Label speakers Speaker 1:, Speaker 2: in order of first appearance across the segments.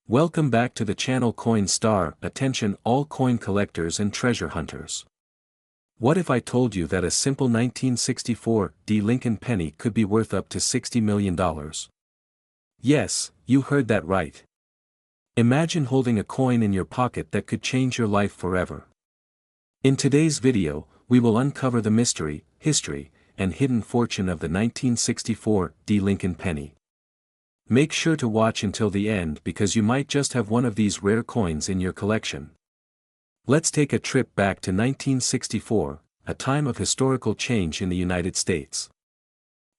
Speaker 1: Welcome back to the channel Coin Star. Attention all coin collectors and treasure hunters. What if I told you that a simple 1964 Lincoln penny could be worth up to $60 million? Yes, you heard that right. Imagine holding a coin in your pocket that could change your life forever. In today's video, we will uncover the mystery, history, and hidden fortune of the 1964 Lincoln penny. Make sure to watch until the end because you might just have one of these rare coins in your collection. Let's take a trip back to 1964, a time of historical change in the United States.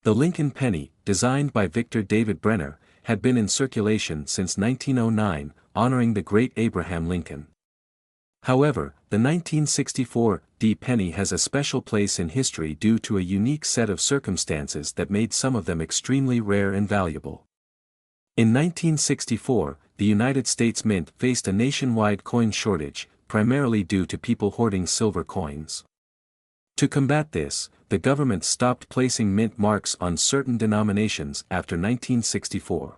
Speaker 1: The Lincoln penny, designed by Victor David Brenner, had been in circulation since 1909, honoring the great Abraham Lincoln. However, the 1964 penny has a special place in history due to a unique set of circumstances that made some of them extremely rare and valuable. In 1964, the United States Mint faced a nationwide coin shortage, primarily due to people hoarding silver coins. To combat this, the government stopped placing mint marks on certain denominations after 1964.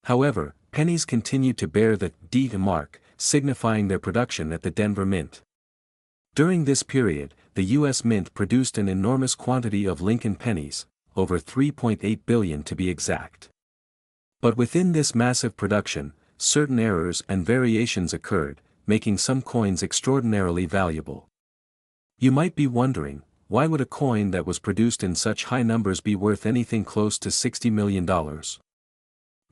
Speaker 1: However, pennies continued to bear the D mark, signifying their production at the Denver Mint. During this period, the U.S. Mint produced an enormous quantity of Lincoln pennies, over 3.8 billion to be exact. But within this massive production, certain errors and variations occurred, making some coins extraordinarily valuable. You might be wondering, why would a coin that was produced in such high numbers be worth anything close to $60 million?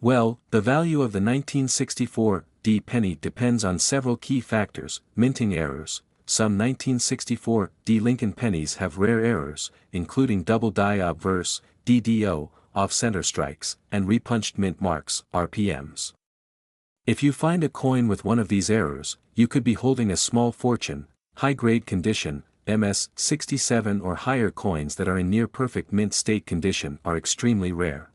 Speaker 1: Well, the value of the 1964 penny depends on several key factors: minting errors. Some 1964 Lincoln pennies have rare errors, including double die obverse, DDO, off-center strikes, and repunched mint marks, RPMs. If you find a coin with one of these errors, you could be holding a small fortune. High-grade condition, MS 67 or higher coins that are in near-perfect mint state condition are extremely rare.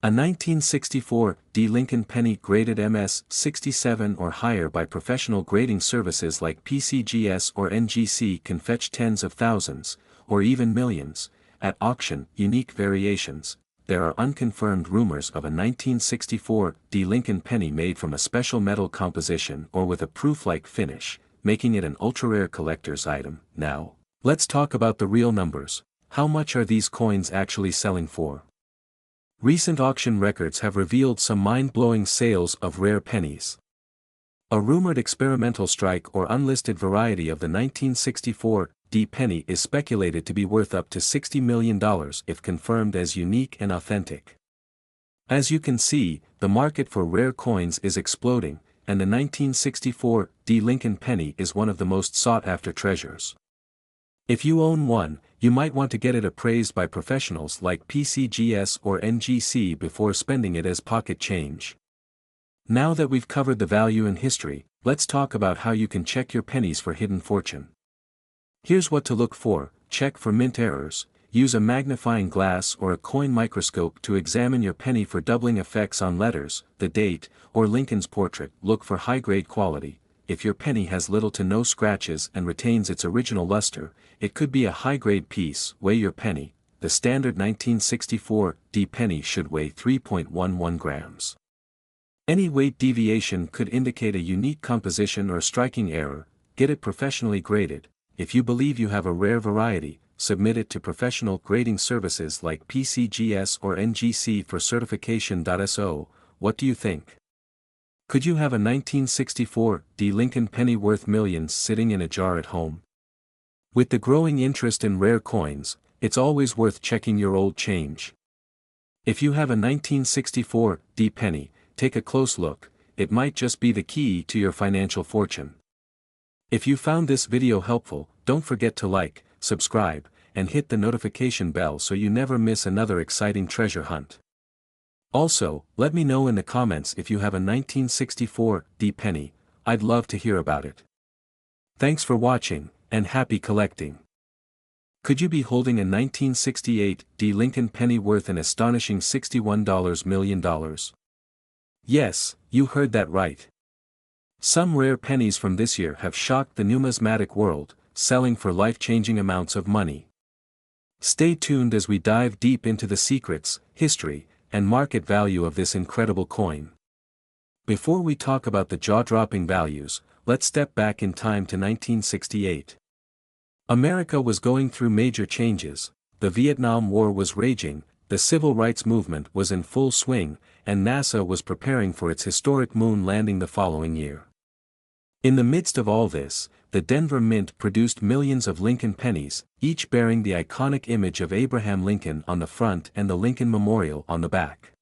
Speaker 1: A 1964 Lincoln penny graded MS 67 or higher by professional grading services like PCGS or NGC can fetch tens of thousands, or even millions, at auction. Unique variations. There are unconfirmed rumors of a 1964 Lincoln penny made from a special metal composition or with a proof-like finish, making it an ultra-rare collector's item. Now, let's talk about the real numbers. How much are these coins actually selling for? Recent auction records have revealed some mind-blowing sales of rare pennies. A rumored experimental strike or unlisted variety of the 1964 penny is speculated to be worth up to $60 million if confirmed as unique and authentic. As you can see, the market for rare coins is exploding, and the 1964 Lincoln penny is one of the most sought-after treasures. If you own one, you might want to get it appraised by professionals like PCGS or NGC before spending it as pocket change. Now that we've covered the value and history, let's talk about how you can check your pennies for hidden fortune. Here's what to look for: check for mint errors. Use a magnifying glass or a coin microscope to examine your penny for doubling effects on letters, the date, or Lincoln's portrait. Look for high-grade quality. If your penny has little to no scratches and retains its original luster, it could be a high-grade piece. Weigh your penny. The standard 1964 penny should weigh 3.11 grams. Any weight deviation could indicate a unique composition or striking error. Get it professionally graded. If you believe you have a rare variety, submit it to professional grading services like PCGS or NGC for certification. So, what do you think? Could you have a 1964 Lincoln penny worth millions sitting in a jar at home? With the growing interest in rare coins, it's always worth checking your old change. If you have a 1964 penny, take a close look. It might just be the key to your financial fortune. If you found this video helpful, don't forget to like, subscribe, and hit the notification bell so you never miss another exciting treasure hunt. Also, let me know in the comments if you have a 1964 penny. I'd love to hear about it. Thanks for watching, and happy collecting. Could you be holding a 1968 Lincoln penny worth an astonishing $61 million? Yes, you heard that right. Some rare pennies from this year have shocked the numismatic world, selling for life-changing amounts of money. Stay tuned as we dive deep into the secrets, history, and market value of this incredible coin. Before we talk about the jaw-dropping values, let's step back in time to 1968. America was going through major changes, the Vietnam War was raging, the civil rights movement was in full swing, and NASA was preparing for its historic moon landing the following year. In the midst of all this, the Denver Mint produced millions of Lincoln pennies, each bearing the iconic image of Abraham Lincoln on the front and the Lincoln Memorial on the back.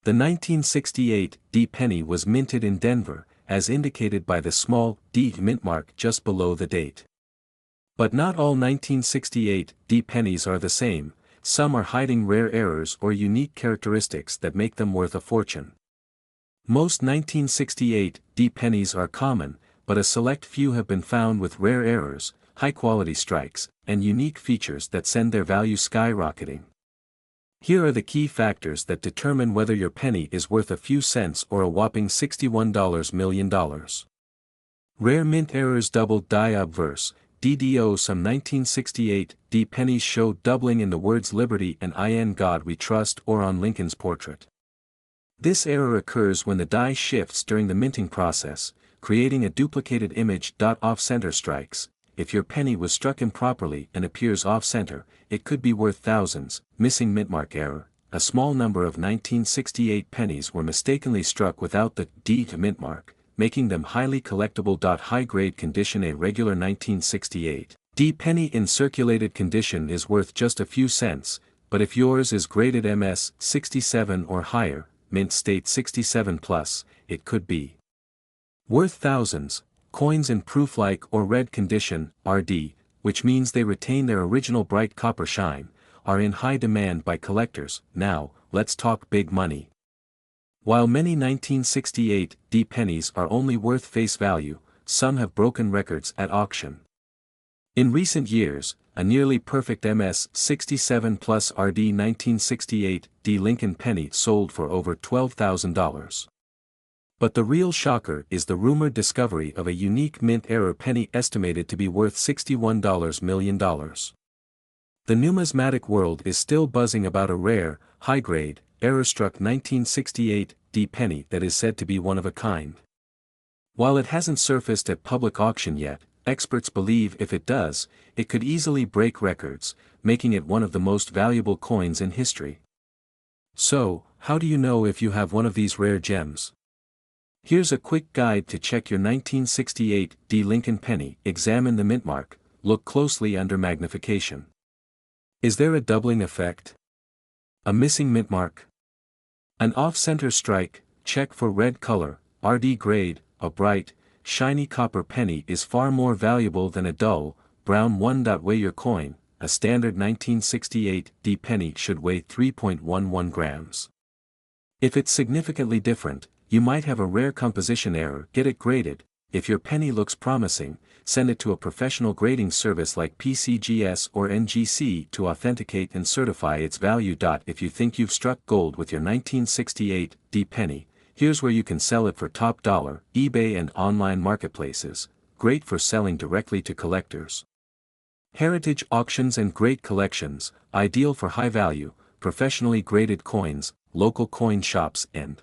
Speaker 1: The 1968 D penny was minted in Denver, as indicated by the small D mint mark just below the date. But not all 1968 D pennies are the same, some are hiding rare errors or unique characteristics that make them worth a fortune. Most 1968 D pennies are common, but a select few have been found with rare errors, high-quality strikes, and unique features that send their value skyrocketing. Here are the key factors that determine whether your penny is worth a few cents or a whopping $61 million. Rare mint errors. Doubled die obverse, DDO. Some 1968 D pennies show doubling in the words Liberty and In God We Trust or on Lincoln's portrait. This error occurs when the die shifts during the minting process, creating a duplicated image. Off-center strikes. If your penny was struck improperly and appears off-center, it could be worth thousands. Missing mintmark error. A small number of 1968 pennies were mistakenly struck without the D mintmark, making them highly collectible. High-grade condition. A regular 1968 D penny in circulated condition is worth just a few cents, but if yours is graded MS 67 or higher, mint state 67 plus, it could be worth thousands. Coins in proof-like or red condition, RD, which means they retain their original bright copper shine, are in high demand by collectors. Now, let's talk big money. While many 1968 D pennies are only worth face value, some have broken records at auction. In recent years, a nearly perfect MS 67 plus RD 1968 D Lincoln penny sold for over $12,000. But the real shocker is the rumored discovery of a unique mint error penny estimated to be worth $61 million. The numismatic world is still buzzing about a rare, high-grade, error-struck 1968 D penny that is said to be one of a kind. While it hasn't surfaced at public auction yet, experts believe if it does, it could easily break records, making it one of the most valuable coins in history. So, how do you know if you have one of these rare gems? Here's a quick guide to check your 1968 D Lincoln penny. Examine the mintmark, look closely under magnification. Is there a doubling effect? A missing mintmark? An off-center strike? Check for red color. RD grade. A bright, shiny copper penny is far more valuable than a dull, brown one. Weigh your coin. A standard 1968 D penny should weigh 3.11 grams. If it's significantly different, you might have a rare composition error. Get it graded. If your penny looks promising, send it to a professional grading service like PCGS or NGC to authenticate and certify its value. If you think you've struck gold with your 1968 D penny, here's where you can sell it for top dollar. eBay and online marketplaces, great for selling directly to collectors. Heritage auctions and great collections, ideal for high value, professionally graded coins, local coin shops and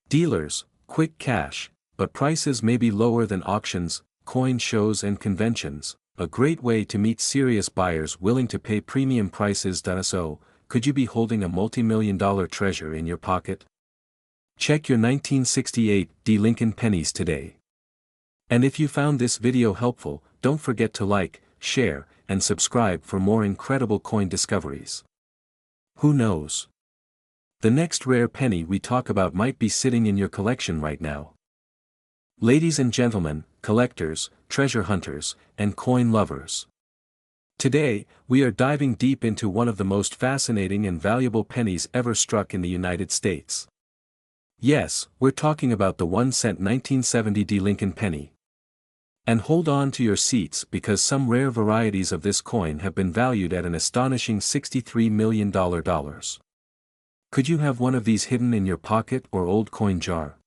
Speaker 1: dealers. Quick cash, but prices may be lower than auctions, coin shows and conventions. A great way to meet serious buyers willing to pay premium prices. So, could you be holding a multi-million-dollar treasure in your pocket? Check your 1968 D Lincoln pennies today. And if you found this video helpful, don't forget to like, share, and subscribe for more incredible coin discoveries. Who knows? The next rare penny we talk about might be sitting in your collection right now. Ladies and gentlemen, collectors, treasure hunters, and coin lovers. Today, we are diving deep into one of the most fascinating and valuable pennies ever struck in the United States. Yes, we're talking about the 1-cent 1970 D Lincoln penny. And hold on to your seats because some rare varieties of this coin have been valued at an astonishing $63 million. Could you have one of these hidden in your pocket or old coin jar?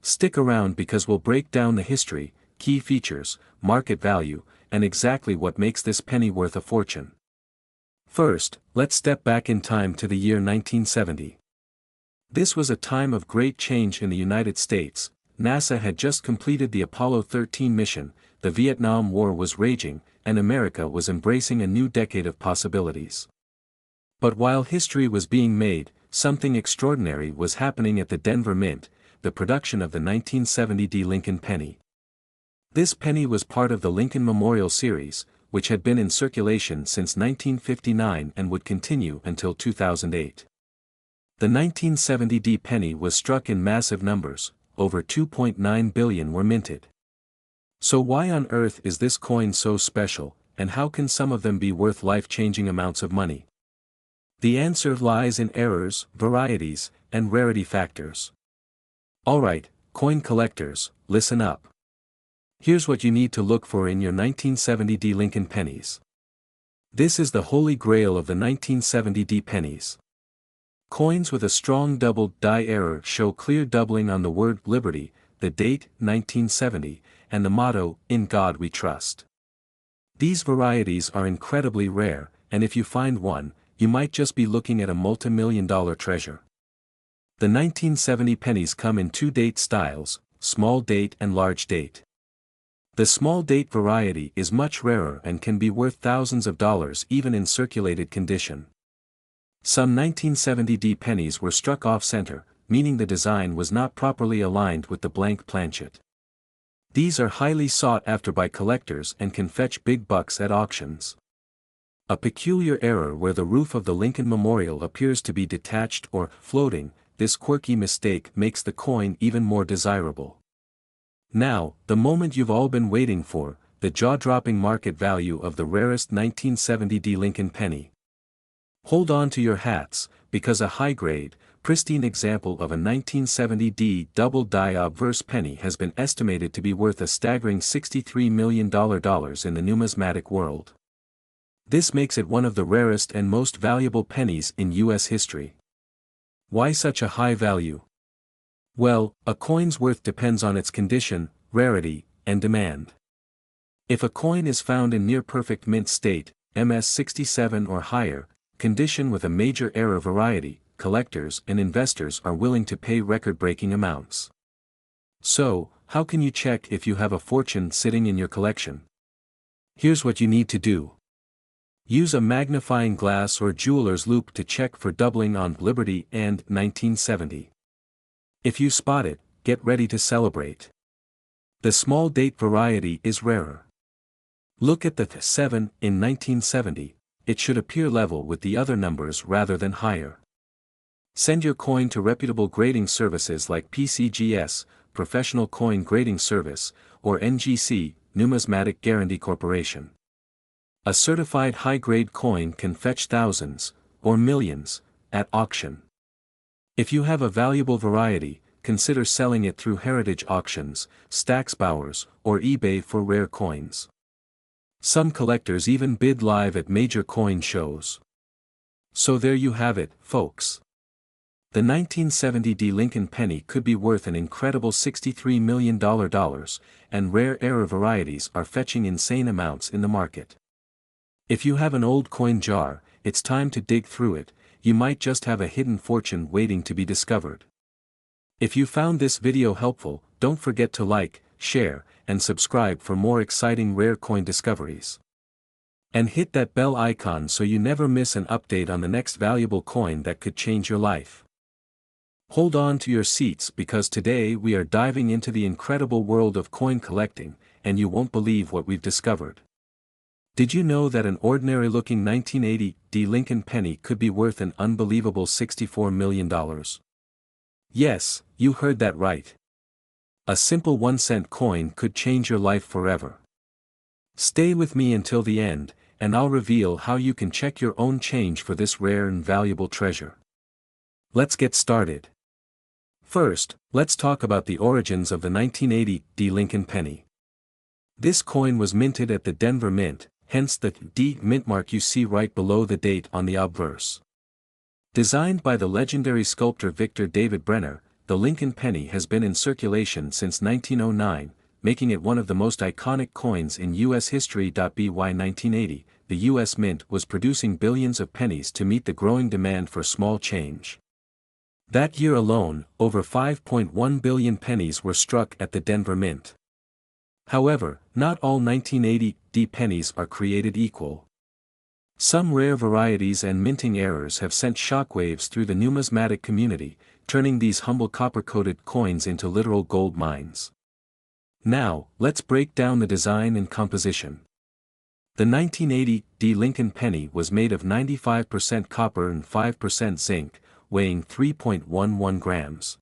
Speaker 1: Stick around because we'll break down the history, key features, market value, and exactly what makes this penny worth a fortune. First, let's step back in time to the year 1970. This was a time of great change in the United States. NASA had just completed the Apollo 13 mission, the Vietnam War was raging, and America was embracing a new decade of possibilities. But while history was being made, something extraordinary was happening at the Denver Mint, the production of the 1970 D. Lincoln penny. This penny was part of the Lincoln Memorial series, which had been in circulation since 1959 and would continue until 2008. The 1970 D penny was struck in massive numbers, over 2.9 billion were minted. So why on earth is this coin so special, and how can some of them be worth life-changing amounts of money? The answer lies in errors, varieties, and rarity factors. Alright, coin collectors, listen up. Here's what you need to look for in your 1970 D Lincoln pennies. This is the holy grail of the 1970 D pennies. Coins with a strong doubled die error show clear doubling on the word liberty, the date, 1970, and the motto, In God We Trust. These varieties are incredibly rare, and if you find one, you might just be looking at a multi-million-dollar treasure. The 1970 pennies come in two date styles, small date and large date. The small date variety is much rarer and can be worth thousands of dollars even in circulated condition. Some 1970 D pennies were struck off-center, meaning the design was not properly aligned with the blank planchet. These are highly sought after by collectors and can fetch big bucks at auctions. A peculiar error where the roof of the Lincoln Memorial appears to be detached or floating, this quirky mistake makes the coin even more desirable. Now, the moment you've all been waiting for, the jaw-dropping market value of the rarest 1970 D Lincoln penny. Hold on to your hats, because a high-grade, pristine example of a 1970 D double die obverse penny has been estimated to be worth a staggering $63 million in the numismatic world. This makes it one of the rarest and most valuable pennies in U.S. history. Why such a high value? Well, a coin's worth depends on its condition, rarity, and demand. If a coin is found in near-perfect mint state, MS67 or higher, condition with a major error variety, collectors and investors are willing to pay record-breaking amounts. So, how can you check if you have a fortune sitting in your collection? Here's what you need to do. Use a magnifying glass or jeweler's loupe to check for doubling on Liberty and 1970. If you spot it, get ready to celebrate. The small date variety is rarer. Look at the 7 in 1970, it should appear level with the other numbers rather than higher. Send your coin to reputable grading services like PCGS, Professional Coin Grading Service, or NGC, Numismatic Guarantee Corporation. A certified high-grade coin can fetch thousands, or millions, at auction. If you have a valuable variety, consider selling it through heritage auctions, Stacksbowers, or eBay for rare coins. Some collectors even bid live at major coin shows. So there you have it, folks. The 1970 D Lincoln penny could be worth an incredible $63 million, and rare error varieties are fetching insane amounts in the market. If you have an old coin jar, it's time to dig through it, you might just have a hidden fortune waiting to be discovered. If you found this video helpful, don't forget to like, share, and subscribe for more exciting rare coin discoveries. And hit that bell icon so you never miss an update on the next valuable coin that could change your life. Hold on to your seats because today we are diving into the incredible world of coin collecting, and you won't believe what we've discovered. Did you know that an ordinary-looking 1980 D Lincoln penny could be worth an unbelievable $64 million? Yes, you heard that right. A simple 1-cent coin could change your life forever. Stay with me until the end, and I'll reveal how you can check your own change for this rare and valuable treasure. Let's get started. First, let's talk about the origins of the 1980 D Lincoln penny. This coin was minted at the Denver Mint, hence the D mint mark you see right below the date on the obverse. Designed by the legendary sculptor Victor David Brenner, the Lincoln penny has been in circulation since 1909, making it one of the most iconic coins in U.S. history. By 1980, the U.S. Mint was producing billions of pennies to meet the growing demand for small change. That year alone, over 5.1 billion pennies were struck at the Denver Mint. However, not all 1980 pennies are created equal. Some rare varieties and minting errors have sent shockwaves through the numismatic community, turning these humble copper-coated coins into literal gold mines. Now, let's break down the design and composition. The 1980 Lincoln penny was made of 95% copper and 5% zinc, weighing 3.11 grams.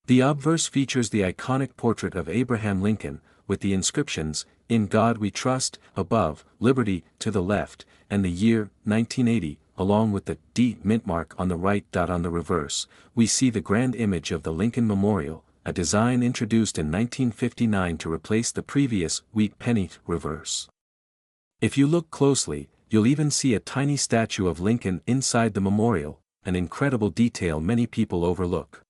Speaker 1: The obverse features the iconic portrait of Abraham Lincoln, with the inscriptions, "In God We Trust," above, "Liberty," to the left, and the year, 1980, along with the D mint mark on the right. On the reverse, we see the grand image of the Lincoln Memorial, a design introduced in 1959 to replace the previous wheat penny reverse. If you look closely, you'll even see a tiny statue of Lincoln inside the memorial, an incredible detail many people overlook.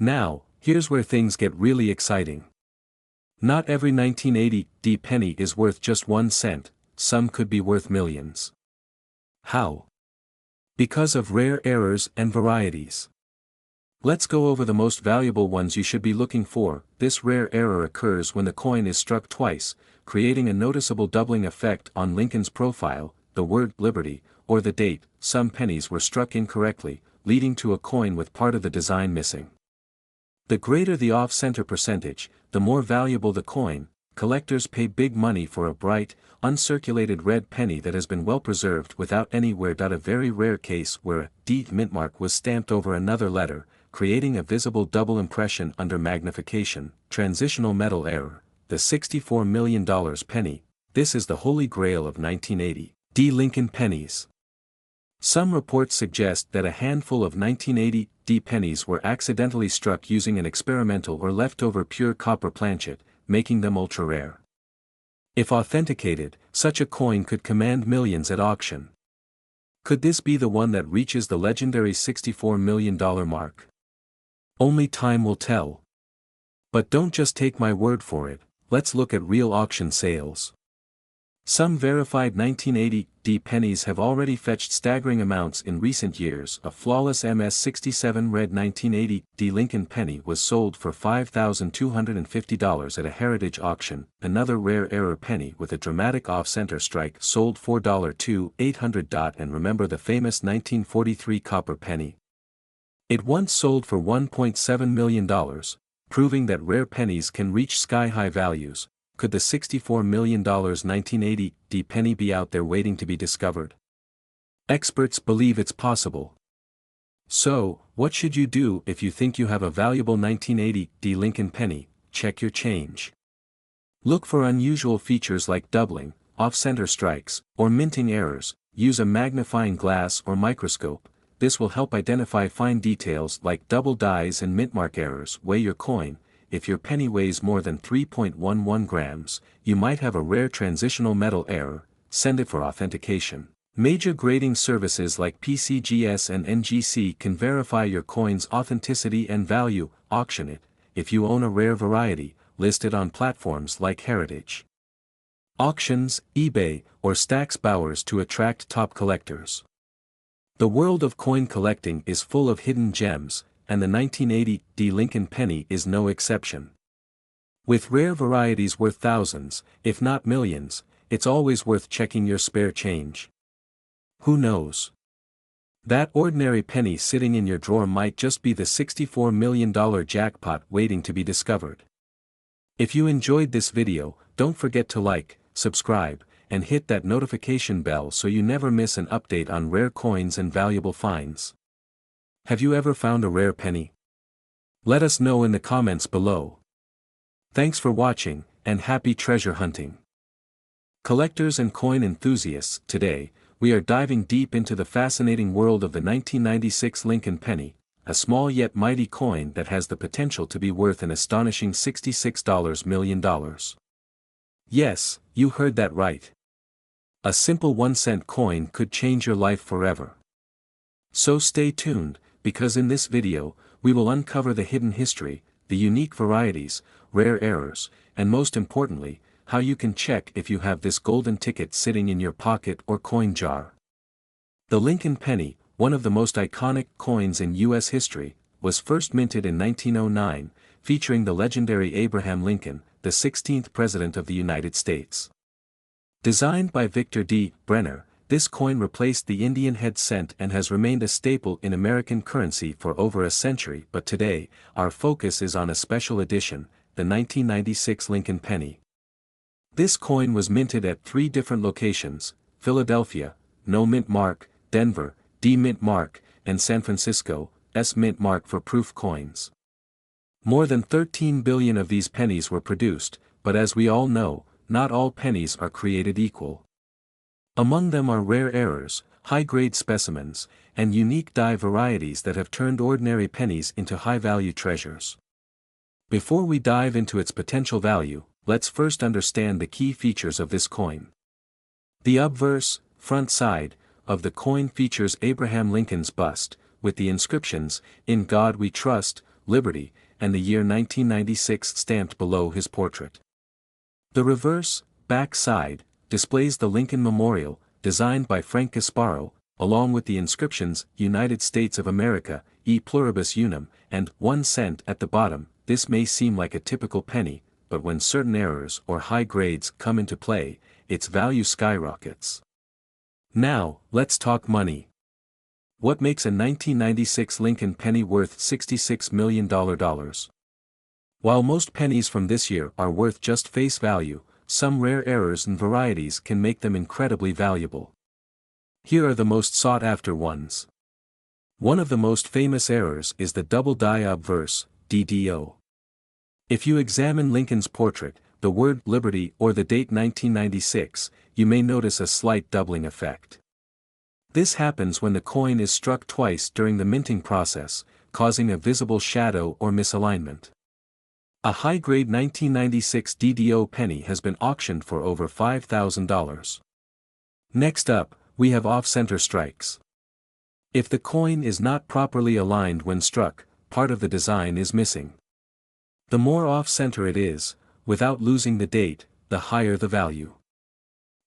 Speaker 1: Now, here's where things get really exciting. Not every 1980 penny is worth just 1 cent, some could be worth millions. How? Because of rare errors and varieties. Let's go over the most valuable ones you should be looking for. This rare error occurs when the coin is struck twice, creating a noticeable doubling effect on Lincoln's profile, the word "Liberty," or the date. Some pennies were struck incorrectly, leading to a coin with part of the design missing. The greater the off-center percentage, the more valuable the coin. Collectors pay big money for a bright, uncirculated red penny that has been well preserved without any wear. A very rare case where a D mint mark was stamped over another letter, creating a visible double impression under magnification. Transitional metal error, the $64 million penny. This is the holy grail of 1980 Lincoln pennies. Some reports suggest that a handful of 1980 pennies were accidentally struck using an experimental or leftover pure copper planchet, making them ultra-rare. If authenticated, such a coin could command millions at auction. Could this be the one that reaches the legendary $64 million mark? Only time will tell. But don't just take my word for it, let's look at real auction sales. Some verified 1980 pennies have already fetched staggering amounts in recent years. A flawless MS-67 red 1980 Lincoln penny was sold for $5,250 at a heritage auction. Another rare error penny with a dramatic off-center strike sold for $800. And remember the famous 1943 copper penny? It once sold for $1.7 million, proving that rare pennies can reach sky-high values. Could the $64 million 1980 penny be out there waiting to be discovered? Experts believe it's possible. So, what should you do if you think you have a valuable 1980 Lincoln penny? Check your change. Look for unusual features like doubling, off-center strikes, or minting errors. Use a magnifying glass or microscope. This will help identify fine details like double dies and mint mark errors. Weigh your coin. If your penny weighs more than 3.11 grams, you might have a rare transitional metal error. Send it for authentication. Major grading services like PCGS and NGC can verify your coin's authenticity and value. Auction it. If you own a rare variety, list it on platforms like Heritage Auctions, eBay, or Stax Bowers to attract top collectors. The world of coin collecting is full of hidden gems, and the 1980 Lincoln penny is no exception. With rare varieties worth thousands, if not millions, it's always worth checking your spare change. Who knows? That ordinary penny sitting in your drawer might just be the $64 million jackpot waiting to be discovered. If you enjoyed this video, don't forget to like, subscribe, and hit that notification bell so you never miss an update on rare coins and valuable finds. Have you ever found a rare penny? Let us know in the comments below. Thanks for watching, and happy treasure hunting. Collectors and coin enthusiasts, today, we are diving deep into the fascinating world of the 1996 Lincoln penny, a small yet mighty coin that has the potential to be worth an astonishing $66 million. Yes, you heard that right. A simple 1-cent coin could change your life forever. So stay tuned, because in this video, we will uncover the hidden history, the unique varieties, rare errors, and most importantly, how you can check if you have this golden ticket sitting in your pocket or coin jar. The Lincoln penny, one of the most iconic coins in U.S. history, was first minted in 1909, featuring the legendary Abraham Lincoln, the 16th President of the United States. Designed by Victor D. Brenner, this coin replaced the Indian head cent and has remained a staple in American currency for over a century, but today, our focus is on a special edition, the 1996 Lincoln penny. This coin was minted at 3 different locations: Philadelphia, No Mint Mark, Denver, D Mint Mark, and San Francisco, S Mint Mark for proof coins. More than 13 billion of these pennies were produced, but as we all know, not all pennies are created equal. Among them are rare errors, high-grade specimens, and unique die varieties that have turned ordinary pennies into high-value treasures. Before we dive into its potential value, let's first understand the key features of this coin. The obverse, front side, of the coin features Abraham Lincoln's bust, with the inscriptions, "In God We Trust," "Liberty," and the year 1996 stamped below his portrait. The reverse, back side, displays the Lincoln Memorial, designed by Frank Gasparo, along with the inscriptions, "United States of America, e pluribus unum," and 1 cent at the bottom. This may seem like a typical penny, but when certain errors or high grades come into play, its value skyrockets. Now, let's talk money. What makes a 1996 Lincoln penny worth $66 million? While most pennies from this year are worth just face value, some rare errors and varieties can make them incredibly valuable. Here are the most sought-after ones. One of the most famous errors is the double die obverse, DDO. If you examine Lincoln's portrait, the word "Liberty" or the date 1996, you may notice a slight doubling effect. This happens when the coin is struck twice during the minting process, causing a visible shadow or misalignment. A high-grade 1996 DDO penny has been auctioned for over $5,000. Next up, we have off-center strikes. If the coin is not properly aligned when struck, part of the design is missing. The more off-center it is, without losing the date, the higher the value.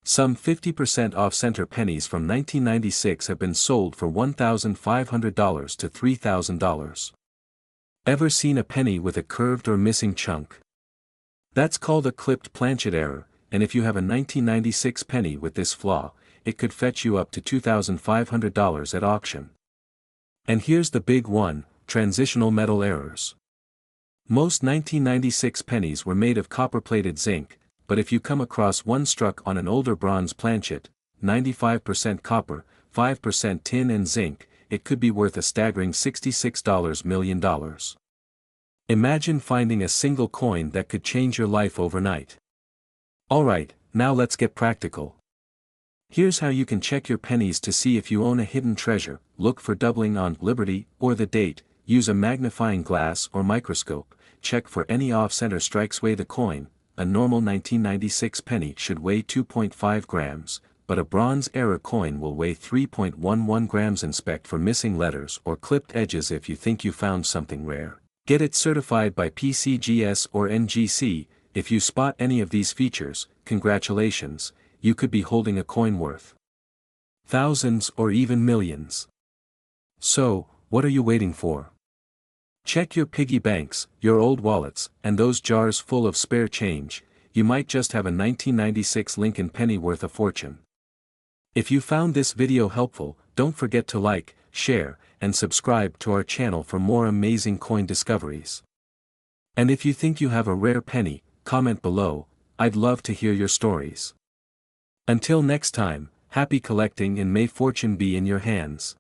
Speaker 1: Some 50% off-center pennies from 1996 have been sold for $1,500 to $3,000. Ever seen a penny with a curved or missing chunk? That's called a clipped planchet error, and if you have a 1996 penny with this flaw, it could fetch you up to $2,500 at auction. And here's the big one: transitional metal errors. Most 1996 pennies were made of copper-plated zinc, but if you come across one struck on an older bronze planchet, 95% copper, 5% tin and zinc, it could be worth a staggering $66 million. Imagine finding a single coin that could change your life overnight. Alright, now let's get practical. Here's how you can check your pennies to see if you own a hidden treasure. Look for doubling on "Liberty" or the date, use a magnifying glass or microscope, check for any off-center strikes. Weigh the coin. A normal 1996 penny should weigh 2.5 grams, but a bronze era coin will weigh 3.11 grams. Inspect for missing letters or clipped edges if you think you found something rare. Get it certified by PCGS or NGC. If you spot any of these features, congratulations, you could be holding a coin worth thousands or even millions. So, what are you waiting for? Check your piggy banks, your old wallets, and those jars full of spare change. You might just have a 1996 Lincoln penny worth a fortune. If you found this video helpful, don't forget to like, share, and subscribe to our channel for more amazing coin discoveries. And if you think you have a rare penny, comment below. I'd love to hear your stories. Until next time, happy collecting and may fortune be in your hands.